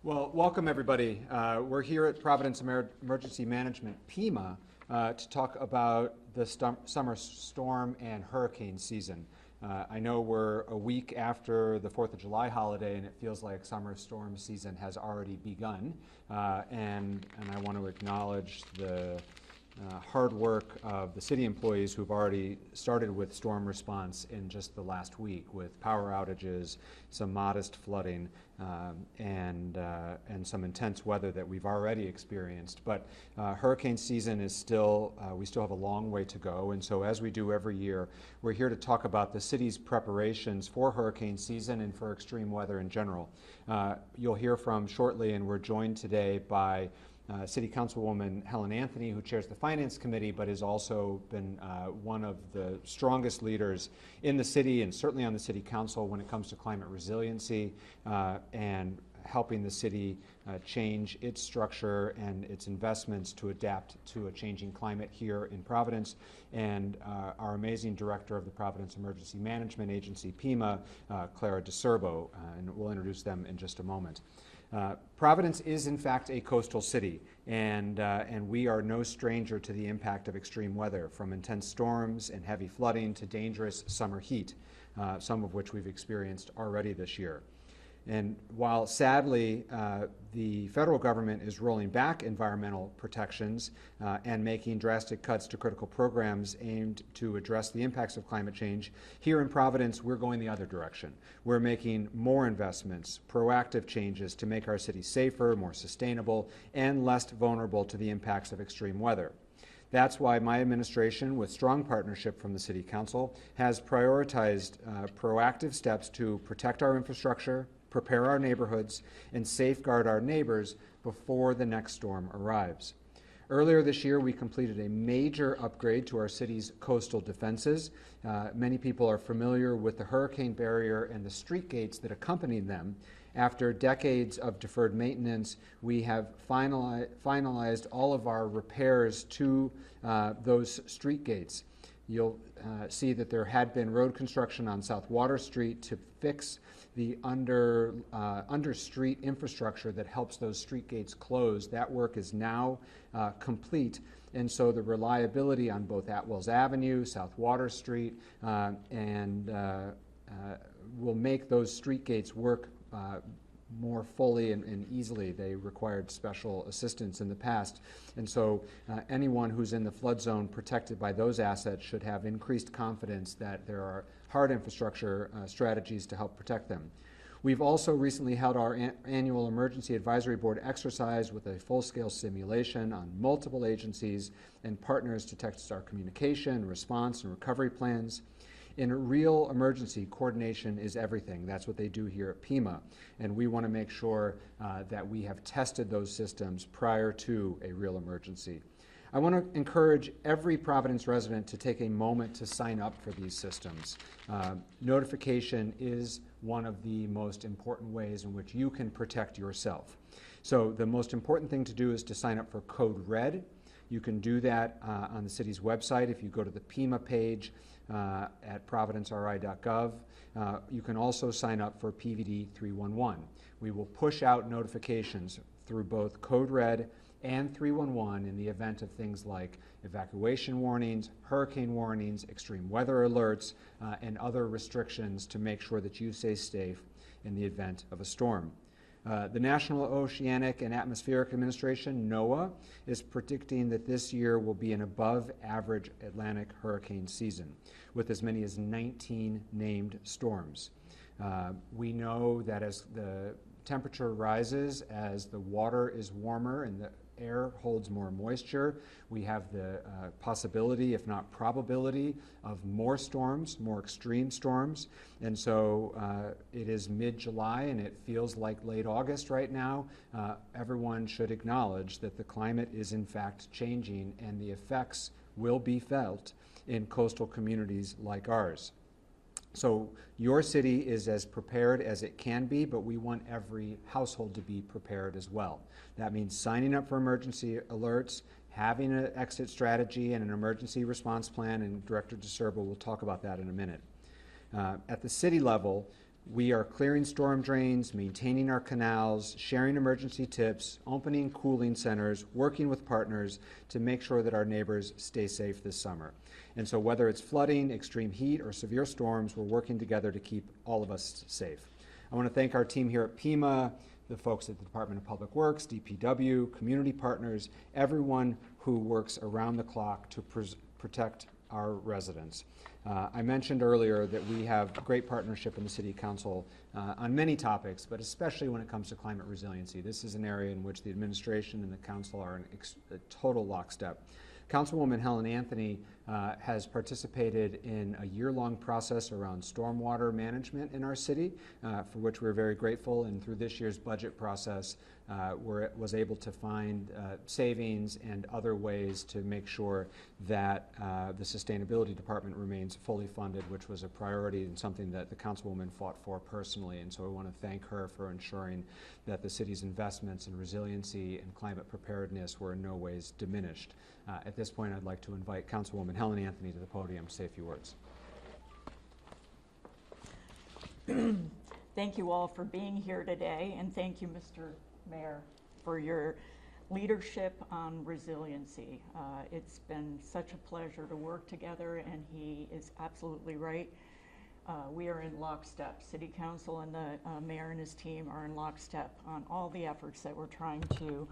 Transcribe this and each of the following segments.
Well, welcome everybody. We're here at Providence Emergency Management, PEMA, to talk about the summer storm and hurricane season. I know we're a week after the 4th of July holiday and it feels like summer storm season has already begun. And I want to acknowledge the hard work of the city employees who've already started with storm response in just the last week with power outages, some modest flooding, and some intense weather that we've already experienced. But hurricane season is still, we still have a long way to go. And so as we do every year, we're here to talk about the city's preparations for hurricane season and for extreme weather in general. You'll hear from shortly, and we're joined today by City Councilwoman Helen Anthony, who chairs the Finance Committee, but has also been one of the strongest leaders in the city and certainly on the City Council when it comes to climate resiliency and helping the city change its structure and its investments to adapt to a changing climate here in Providence. And our amazing director of the Providence Emergency Management Agency, PEMA, Clara DeCerbo, and we'll introduce them in just a moment. Providence is in fact a coastal city, and we are no stranger to the impact of extreme weather, from intense storms and heavy flooding to dangerous summer heat, some of which we've experienced already this year. And while sadly the federal government is rolling back environmental protections and making drastic cuts to critical programs aimed to address the impacts of climate change, here in Providence we're going the other direction. We're making more investments, proactive changes to make our city safer, more sustainable, and less vulnerable to the impacts of extreme weather. That's why my administration, with strong partnership from the City Council, has prioritized proactive steps to protect our infrastructure, prepare our neighborhoods, and safeguard our neighbors before the next storm arrives. Earlier this year, we completed a major upgrade to our city's coastal defenses. Many people are familiar with the hurricane barrier and the street gates that accompanied them. After decades of deferred maintenance, we have finalized all of our repairs to those street gates. You'll see that there had been road construction on South Water Street to fix the under street infrastructure that helps those street gates close. That work is now complete, and so the reliability on both Atwells Avenue, South Water Street, and will make those street gates work more fully and easily. They required special assistance in the past. And so anyone who's in the flood zone protected by those assets should have increased confidence that there are hard infrastructure strategies to help protect them. We've also recently held our annual Emergency Advisory Board exercise with a full-scale simulation on multiple agencies and partners to test our communication, response, and recovery plans. In a real emergency, coordination is everything. That's what they do here at PEMA, and we want to make sure that we have tested those systems prior to a real emergency. I want to encourage every Providence resident to take a moment to sign up for these systems. Notification is one of the most important ways in which you can protect yourself. So the most important thing to do is to sign up for Code Red. You can do that on the city's website if you go to the PEMA page at providenceri.gov. You can also sign up for PVD 311. We will push out notifications through both Code Red and 311 in the event of things like evacuation warnings, hurricane warnings, extreme weather alerts, and other restrictions to make sure that you stay safe in the event of a storm. The National Oceanic and Atmospheric Administration, NOAA, is predicting that this year will be an above-average Atlantic hurricane season, with as many as 19 named storms. We know that as the temperature rises, as the water is warmer and the air holds more moisture, we have the possibility, if not probability, of more storms, more extreme storms. And so it is mid-July and it feels like late August right now. Everyone should acknowledge that the climate is in fact changing and the effects will be felt in coastal communities like ours. So your city is as prepared as it can be, but we want every household to be prepared as well. That means signing up for emergency alerts, having an exit strategy and an emergency response plan, and Director DeCerbo will talk about that in a minute. At the city level, We are clearing storm drains, maintaining our canals, sharing emergency tips, opening cooling centers, working with partners to make sure that our neighbors stay safe this summer. And so whether it's flooding, extreme heat, or severe storms, we're working together to keep all of us safe. I want to thank our team here at PEMA, the folks at the Department of Public Works, DPW, community partners, everyone who works around the clock to protect our residents. I mentioned earlier that we have great partnership in the City Council on many topics, but especially when it comes to climate resiliency. This is an area in which the administration and the council are in a total lockstep. Councilwoman Helen Anthony has participated in a year-long process around stormwater management in our city, for which we're very grateful, and through this year's budget process, was able to find savings and other ways to make sure that the Sustainability Department remains fully funded, which was a priority and something that the Councilwoman fought for personally, and so I want to thank her for ensuring that the city's investments in resiliency and climate preparedness were in no ways diminished. At this point, I'd like to invite Councilwoman Helen Anthony to the podium to say a few words. Thank you all for being here today, and thank you, Mr. Mayor, for your leadership on resiliency. It's been such a pleasure to work together, and he is absolutely right. We are in lockstep. City Council and the mayor and his team are in lockstep on all the efforts that we're trying to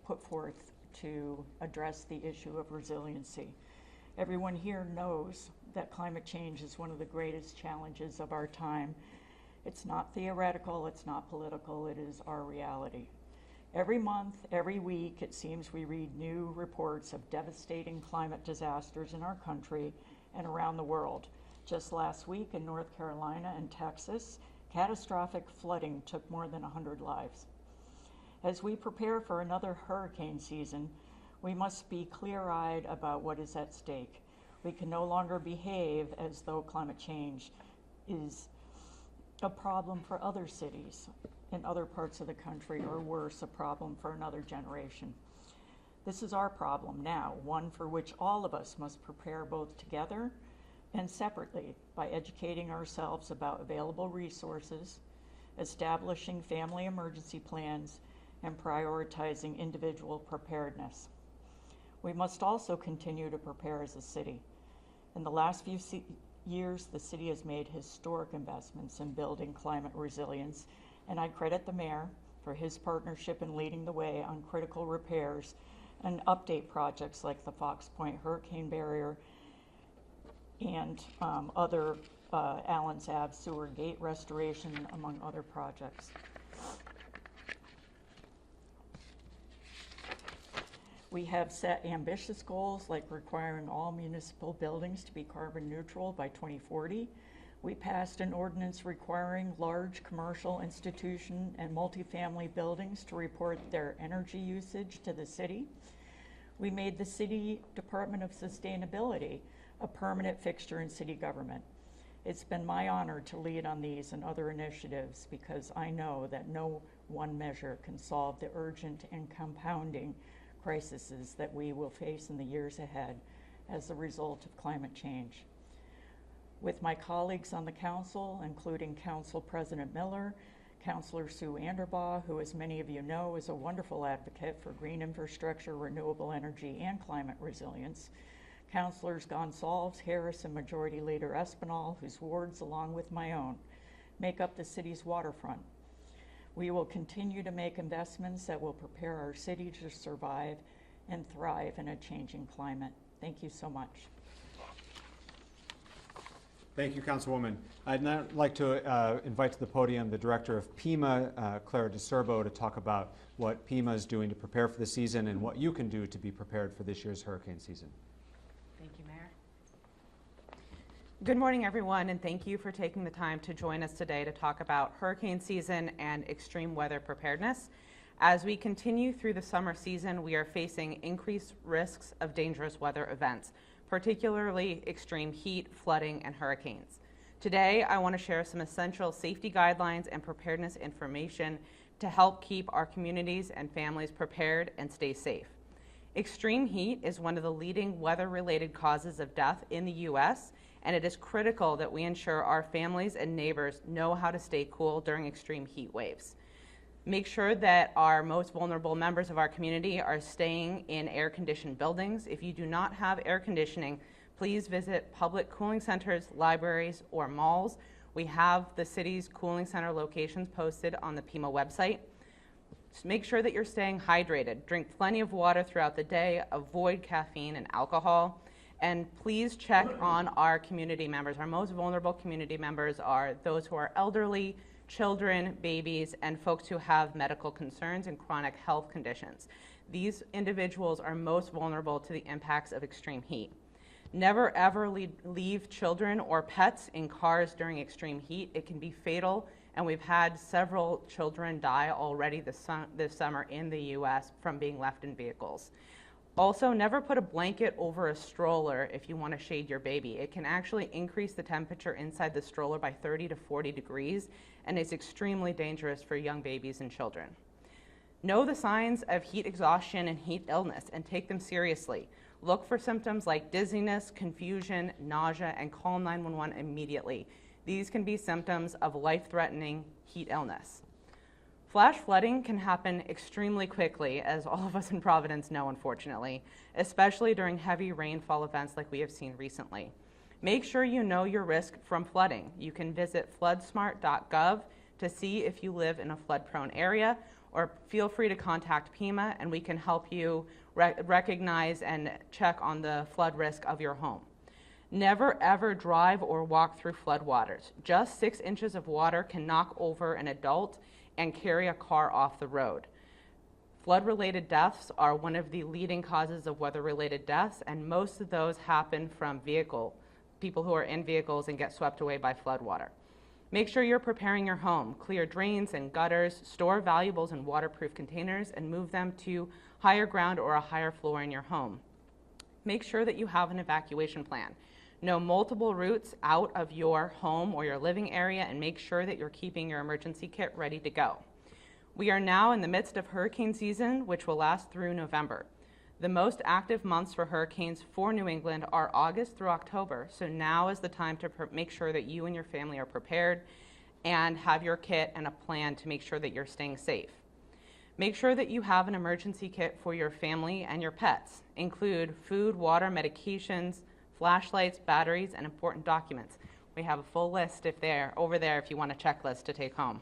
put forth to address the issue of resiliency. Everyone here knows that climate change is one of the greatest challenges of our time. It's not theoretical, it's not political, it is our reality. Every month, every week, it seems we read new reports of devastating climate disasters in our country and around the world. Just last week in North Carolina and Texas, catastrophic flooding took more than 100 lives. As we prepare for another hurricane season, we must be clear-eyed about what is at stake. We can no longer behave as though climate change is a problem for other cities in other parts of the country, or worse, a problem for another generation. This is our problem now, one for which all of us must prepare both together and separately by educating ourselves about available resources, establishing family emergency plans, and prioritizing individual preparedness. We must also continue to prepare as a city. In the last few years, the city has made historic investments in building climate resilience, and I credit the mayor for his partnership in leading the way on critical repairs and update projects like the Fox Point Hurricane Barrier and other Allen's Ave sewer gate restoration, among other projects. We have set ambitious goals like requiring all municipal buildings to be carbon neutral by 2040. We passed an ordinance requiring large commercial institution and multifamily buildings to report their energy usage to the city. We made the City Department of Sustainability a permanent fixture in city government. It's been my honor to lead on these and other initiatives because I know that no one measure can solve the urgent and compounding crises that we will face in the years ahead as a result of climate change. With my colleagues on the council, including Council President Miller, Councilor Sue Anderbaugh, who, as many of you know, is a wonderful advocate for green infrastructure, renewable energy, and climate resilience, Councilors Gonsalves, Harris, and Majority Leader Espinal, whose wards, along with my own, make up the city's waterfront. We will continue to make investments that will prepare our city to survive and thrive in a changing climate. Thank you so much. Thank you, Councilwoman. I'd now like to invite to the podium the Director of PEMA, Clara DeSerbo, to talk about what PEMA is doing to prepare for the season and what you can do to be prepared for this year's hurricane season. Thank you, Mayor. Good morning, everyone, and thank you for taking the time to join us today to talk about hurricane season and extreme weather preparedness. As we continue through the summer season, we are facing increased risks of dangerous weather events, particularly extreme heat, flooding, and hurricanes. Today, I want to share some essential safety guidelines and preparedness information to help keep our communities and families prepared and stay safe. Extreme heat is one of the leading weather-related causes of death in the U.S., and it is critical that we ensure our families and neighbors know how to stay cool during extreme heat waves. Make sure that our most vulnerable members of our community are staying in air-conditioned buildings. If you do not have air conditioning, please visit public cooling centers, libraries, or malls. We have the city's cooling center locations posted on the PEMA website. Just make sure that you're staying hydrated. Drink plenty of water throughout the day. Avoid caffeine and alcohol. And please check on our community members. Our most vulnerable community members are those who are elderly, children, babies, and folks who have medical concerns and chronic health conditions. These individuals are most vulnerable to the impacts of extreme heat. Never ever leave children or pets in cars during extreme heat. It can be fatal, and we've had several children die already this summer in the U.S. from being left in vehicles. Also, never put a blanket over a stroller if you want to shade your baby. It can actually increase the temperature inside the stroller by 30 to 40 degrees, and is extremely dangerous for young babies and children. Know the signs of heat exhaustion and heat illness and take them seriously. Look for symptoms like dizziness, confusion, nausea, and call 911 immediately. These can be symptoms of life-threatening heat illness. Flash flooding can happen extremely quickly, as all of us in Providence know, unfortunately, especially during heavy rainfall events like we have seen recently. Make sure you know your risk from flooding. You can visit floodsmart.gov to see if you live in a flood-prone area, or feel free to contact PEMA and we can help you recognize and check on the flood risk of your home. Never ever drive or walk through floodwaters. Just 6 inches of water can knock over an adult and carry a car off the road. Flood-related deaths are one of the leading causes of weather-related deaths, and most of those happen from people who are in vehicles and get swept away by floodwater. Make sure you're preparing your home. Clear drains and gutters, store valuables in waterproof containers, and move them to higher ground or a higher floor in your home. Make sure that you have an evacuation plan. Know multiple routes out of your home or your living area, and make sure that you're keeping your emergency kit ready to go. We are now in the midst of hurricane season, which will last through November. The most active months for hurricanes for New England are August through October, so now is the time to make sure that you and your family are prepared and have your kit and a plan to make sure that you're staying safe. Make sure that you have an emergency kit for your family and your pets. Include food, water, medications, flashlights, batteries, and important documents. We have a full list over there if you want a checklist to take home.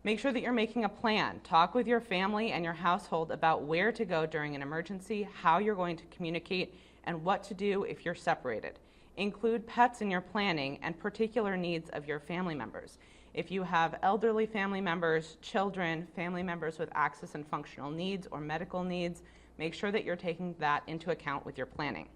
Make sure that you're making a plan. Talk with your family and your household about where to go during an emergency, how you're going to communicate, and what to do if you're separated. Include pets in your planning and particular needs of your family members. If you have elderly family members, children, family members with access and functional needs or medical needs, make sure that you're taking that into account with your planning.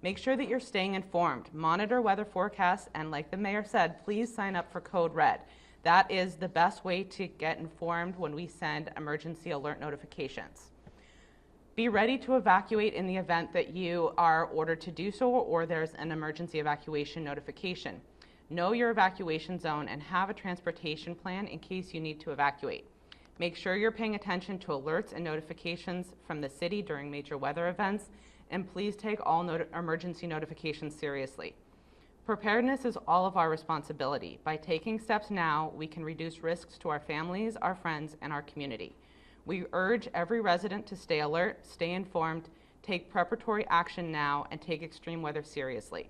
Make sure that you're staying informed. Monitor weather forecasts, and like the mayor said, please sign up for Code Red. That is the best way to get informed when we send emergency alert notifications. Be ready to evacuate in the event that you are ordered to do so or there's an emergency evacuation notification. Know your evacuation zone and have a transportation plan in case you need to evacuate. Make sure you're paying attention to alerts and notifications from the city during major weather events, and please take all emergency notifications seriously. Preparedness is all of our responsibility. By taking steps now, we can reduce risks to our families, our friends, and our community. We urge every resident to stay alert, stay informed, take preparatory action now, and take extreme weather seriously.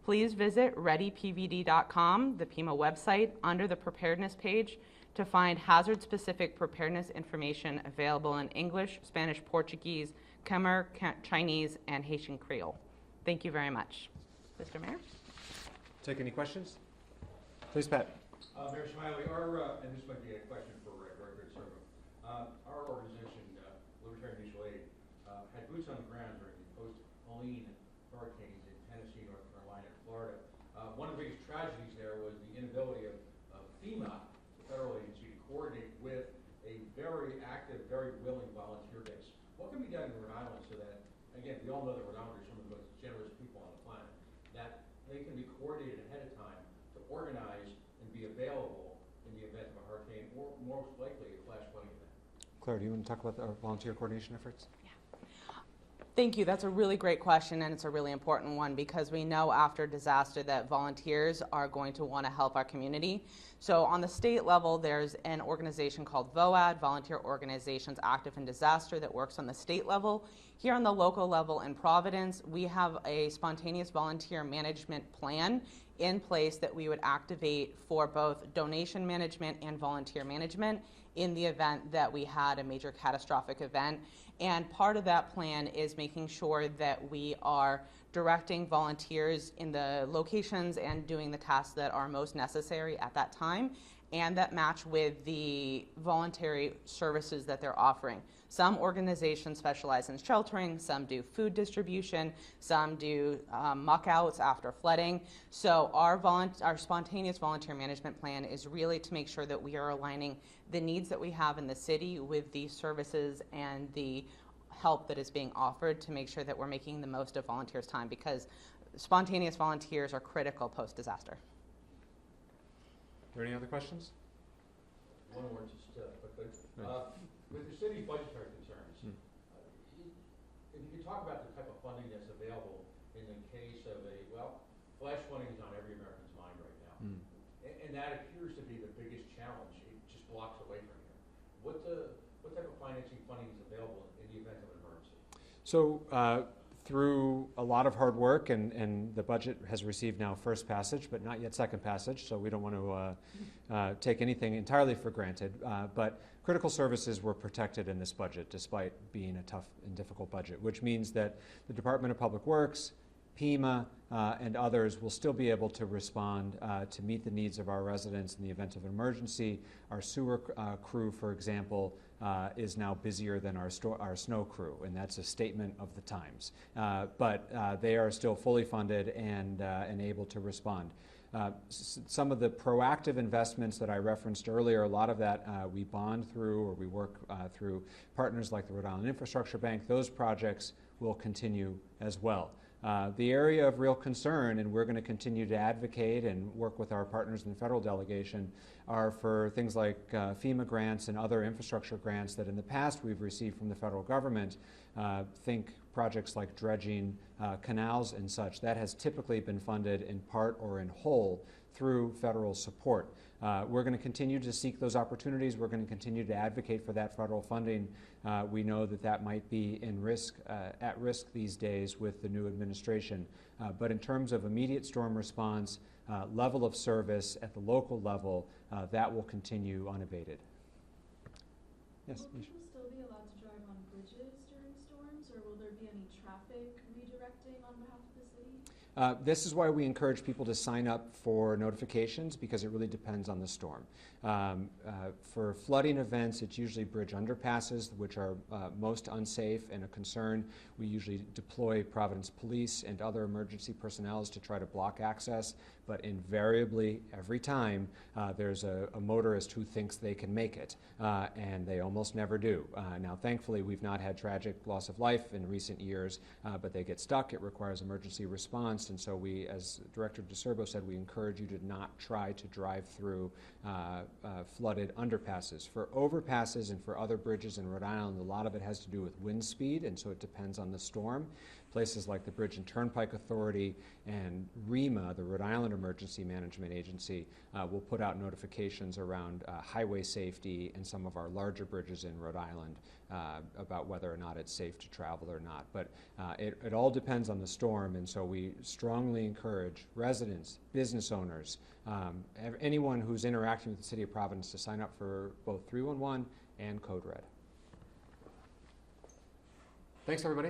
Please visit readypvd.com, the PEMA website, under the preparedness page to find hazard-specific preparedness information available in English, Spanish, Portuguese, Khmer, Chinese, and Haitian Creole. Thank you very much. Mr. Mayor? Take any questions? Please, Pat. Mayor Smiley, and this might be a question for Director Servo, our organization, Libertarian Mutual Aid, had boots on the ground during the post-Helene hurricanes in Tennessee, North Carolina, and Florida. One of the biggest tragedies there was the inability of FEMA, the federal agency, to coordinate with a very active, very willing volunteer base. What can be done in Rhode Island so that, again, we all know that Rhode Islanders are some of the most generous people on the planet, that they can be coordinated ahead of time to organize and be available in the event of a hurricane or, most likely, a flash flooding event. Claire, do you want to talk about our volunteer coordination efforts? Thank you. That's a really great question, and it's a really important one because we know after disaster that volunteers are going to want to help our community. So on the state level, there's an organization called VOAD, Volunteer Organizations Active in Disaster, that works on the state level. Here on the local level in Providence, we have a spontaneous volunteer management plan in place that we would activate for both donation management and volunteer management in the event that we had a major catastrophic event. And part of that plan is making sure that we are directing volunteers in the locations and doing the tasks that are most necessary at that time and that match with the voluntary services that they're offering. Some organizations specialize in sheltering, some do food distribution, some do muck outs after flooding. So our spontaneous volunteer management plan is really to make sure that we are aligning the needs that we have in the city with the services and the help that is being offered to make sure that we're making the most of volunteers' time, because spontaneous volunteers are critical post-disaster. Are there any other questions? One more, just quickly. With the city's budgetary concerns, if you could talk about the type of funding that's available in the case of flash funding is on every American's mind right now. And that appears to be the biggest challenge. It just blocks away from here. What type of financing funding is available in the event of an emergency? So through a lot of hard work, and the budget has received now first passage, but not yet second passage, so we don't want to take anything entirely for granted. But critical services were protected in this budget, despite being a tough and difficult budget, which means that the Department of Public Works, PEMA, and others will still be able to respond to meet the needs of our residents in the event of an emergency. Our sewer crew, for example, is now busier than our snow crew, and that's a statement of the times. But they are still fully funded and able to respond. Some of the proactive investments that I referenced earlier, a lot of that we bond through, or we work through partners like the Rhode Island Infrastructure Bank. Those projects will continue as well. The area of real concern, and we're going to continue to advocate and work with our partners in the federal delegation, are for things like FEMA grants and other infrastructure grants that in the past we've received from the federal government. Think projects like dredging, canals and such. That has typically been funded in part or in whole through federal support. We're going to continue to seek those opportunities. We're going to continue to advocate for that federal funding. We know that that might be at risk these days with the new administration. But in terms of immediate storm response, level of service at the local level, that will continue unabated. Yes, will people still be allowed to drive on bridges during storms, or will there be any traffic redirecting on behalf of the city? This is why we encourage people to sign up for notifications, because it really depends on the storm. For flooding events, it's usually bridge underpasses, which are most unsafe and a concern. We usually deploy Providence Police and other emergency personnel to try to block access, but invariably, every time, there's a motorist who thinks they can make it, and they almost never do. Now, thankfully, we've not had tragic loss of life in recent years, but they get stuck. It requires emergency response, and so we, as Director DeSerbo said, we encourage you to not try to drive through flooded underpasses. For overpasses and for other bridges in Rhode Island, a lot of it has to do with wind speed, and so it depends on the storm. Places like the Bridge and Turnpike Authority and REMA, the Rhode Island Emergency Management Agency, will put out notifications around highway safety and some of our larger bridges in Rhode Island about whether or not it's safe to travel or not. But it all depends on the storm, and so we strongly encourage residents, business owners, anyone who's interacting with the City of Providence to sign up for both 311 and Code Red. Thanks, everybody.